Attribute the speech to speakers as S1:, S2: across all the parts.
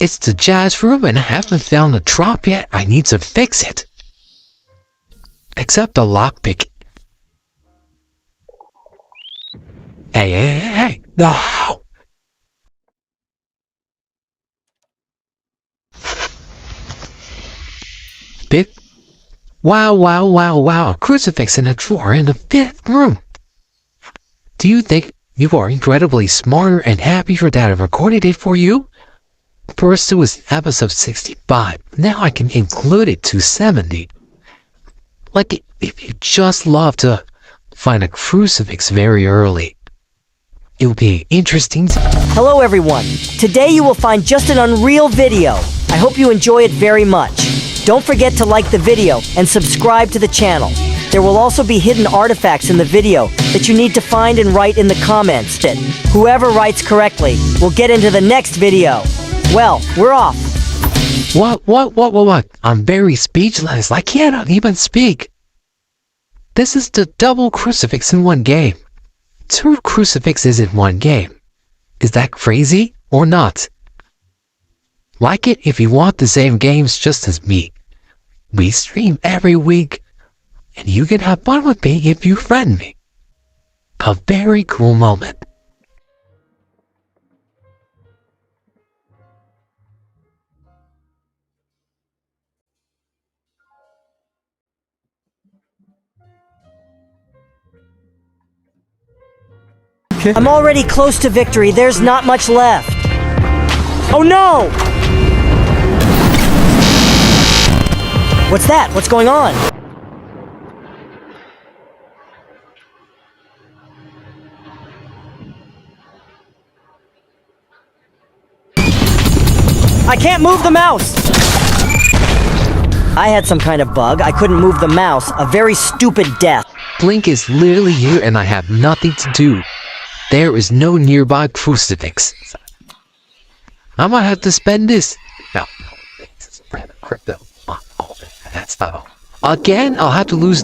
S1: It's the jazz room and I haven't found the drop yet. I need to fix it. Except the lockpick. Hey. No! Bit. Wow. A crucifix in a drawer in the 5th room. Do you think you are incredibly smarter and happier that I recorded it for you? First it was episode 65. Now I can include it to 70. Like if you just love to find a crucifix very early. It will be interesting.
S2: Hello everyone. Today you will find just an unreal video. I hope you enjoy it very much. Don't forget to like the video and subscribe to the channel. There will also be hidden artifacts in the video that you need to find and write in the comments. Whoever writes correctly will get into the next video. Well, we're off.
S1: What? I'm very speechless. I cannot even speak. This is the double crucifix in one game. 2 crucifixes in one game. Is that crazy or not? Like it if you want the same games just as me. We stream every week, and you can have fun with me if you friend me. A very cool moment.
S2: I'm already close to victory. There's not much left. Oh no! What's that? What's going on? I can't move the mouse! I had some kind of bug. I couldn't move the mouse. A very stupid death.
S1: Blink is literally here and I have nothing to do. There is no nearby crucifix. I might have to spend this. No, this is random crypto. Oh, that's not. Again, I'll have to use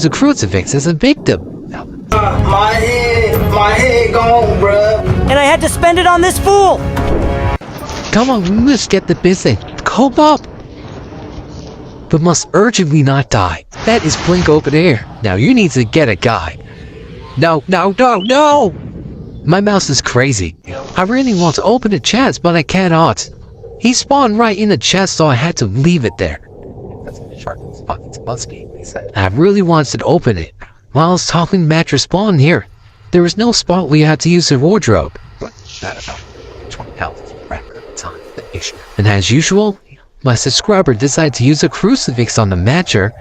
S1: the crucifix as a victim. No.
S3: My head gone, bruh.
S2: And I had to spend it on this fool!
S1: Come on, let's get the business. Cope up! But must urgently not die. That is Blink over there. Now you need to get a guide. No! My mouse is crazy. I really want to open the chest, but I cannot. He spawned right in the chest, so I had to leave it there. I really wanted to open it. While I was talking, mattress spawned here. There was no spot where you had to use the wardrobe. And as usual, my subscriber decided to use a crucifix on the matcher.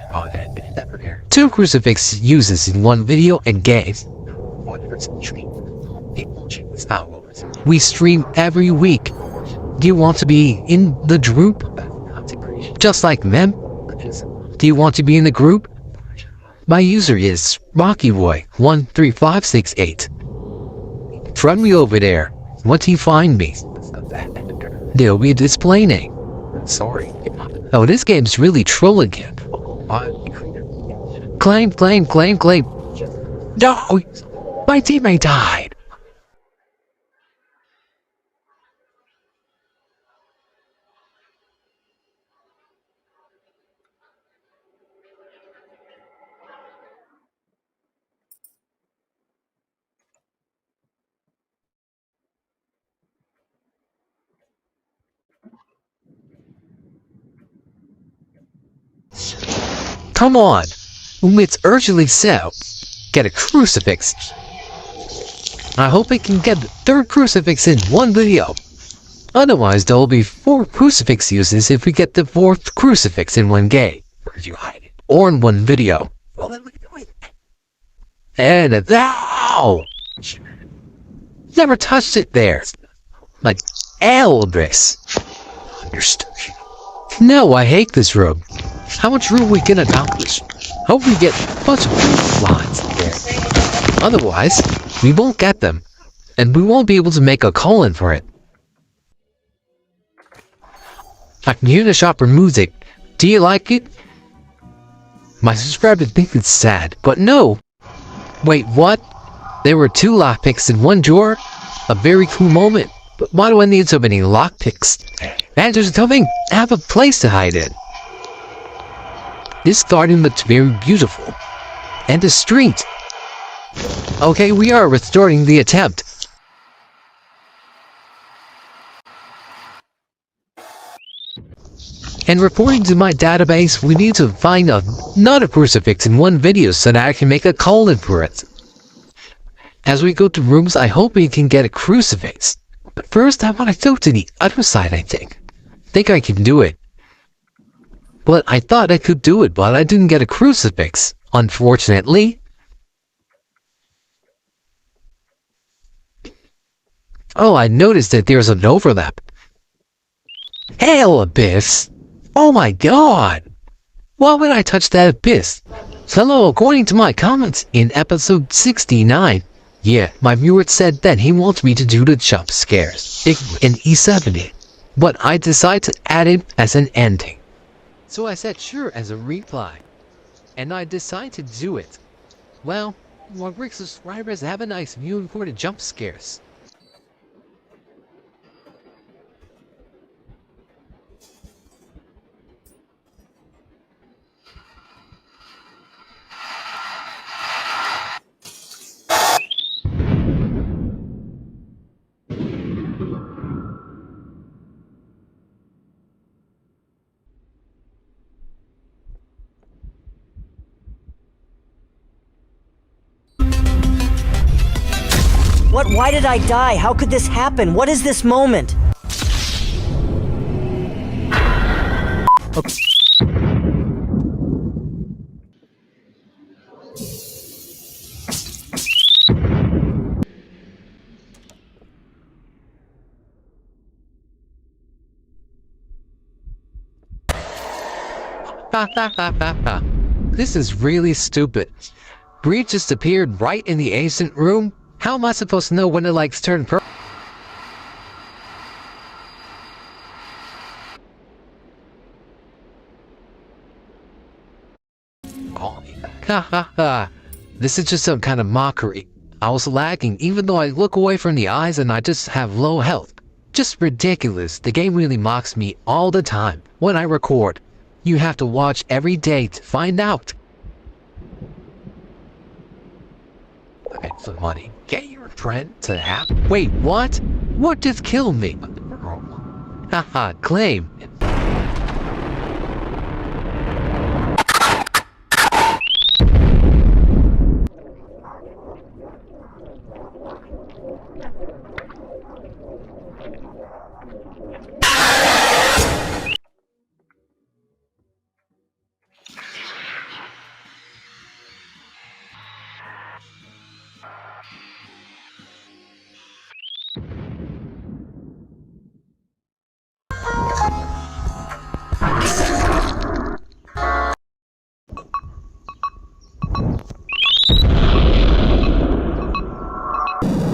S1: 2 crucifix uses in one video and game. We stream every week. Do you want to be in the group? Just like them? Do you want to be in the group? My user is RockyBoy13568. Friend me over there. Once you find me, there'll be a display name. Sorry. Oh, this game's really trolling him. Claim. No! My teammate died! Come on! It's urgently so. Get a crucifix. I hope I can get the 3rd crucifix in one video. Otherwise, there will be 4 crucifix uses if we get the 4th crucifix in one game. Where'd you hide it? Or in one video. Well, then we do it. And now! Never touched it there. Like Elvis. Understood. No, I hate this room. How much room we can accomplish? Hope we get a bunch of lines there. Otherwise, we won't get them, and we won't be able to make a call-in for it. I can hear the shopper music. Do you like it? My subscriber thinks it's sad, but no. Wait, what? There were 2 lockpicks in one drawer? A very cool moment. But why do I need so many lockpicks? Managers tell me I have a place to hide it. This garden looks very beautiful. And the street. Okay, we are restoring the attempt. And reporting to my database, we need to find another crucifix in one video so that I can make a call-in for it. As we go to rooms, I hope we can get a crucifix. But first, I want to go to the other side, I think. Think I can do it. But I thought I could do it, but I didn't get a crucifix, unfortunately. Oh, I noticed that there's an overlap. Hail, Abyss! Oh my god! Why would I touch that abyss? Hello, according to my comments in episode 69, yeah, my viewer said that he wants me to do the jump scares in E70, but I decided to add it as an ending. So I said sure as a reply, and I decided to do it. Well, my Rick subscribers have a nice viewing for the jump scares.
S2: What? Why did I die? How could this happen? What is this moment? Okay.
S1: This is really stupid. Bree just appeared right in the ancient room. How am I supposed to know when the lights turn purple? Oh, ha ha ha. This is just some kind of mockery. I was lagging even though I look away from the eyes and I just have low health. Just ridiculous. The game really mocks me all the time when I record. You have to watch every day to find out. Okay, for money. Get your friend to have. Wait, what? What just killed me? Haha, claim.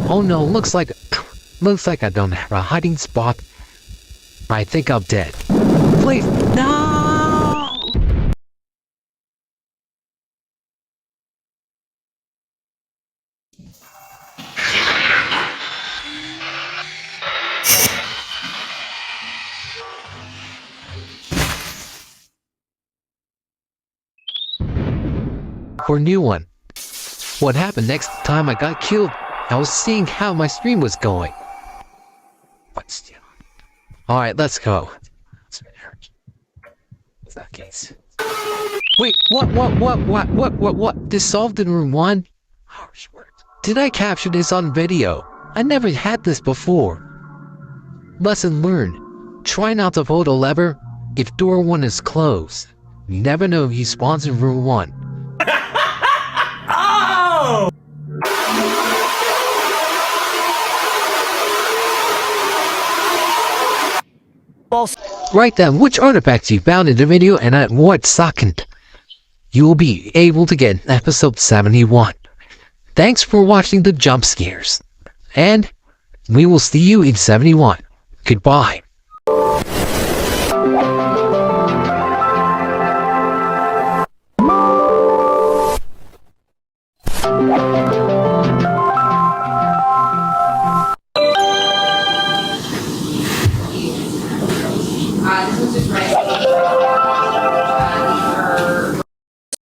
S1: Oh no, looks like I don't have a hiding spot. I think I'm dead. Please, no! For a new one. What happened next time I got killed? I was seeing how my stream was going. But still. Alright, let's go. What's that case? Wait, what? Dissolved in room 1? Harsh words. Did I capture this on video? I never had this before. Lesson learned. Try not to pull the lever if door 1 is closed. You never know if he spawns in room 1.
S3: Oh!
S1: Write down which artifacts you found in the video and at what second. You will be able to get episode 71. Thanks for watching the jump scares. And we will see you in 71. Goodbye.
S4: This was just right.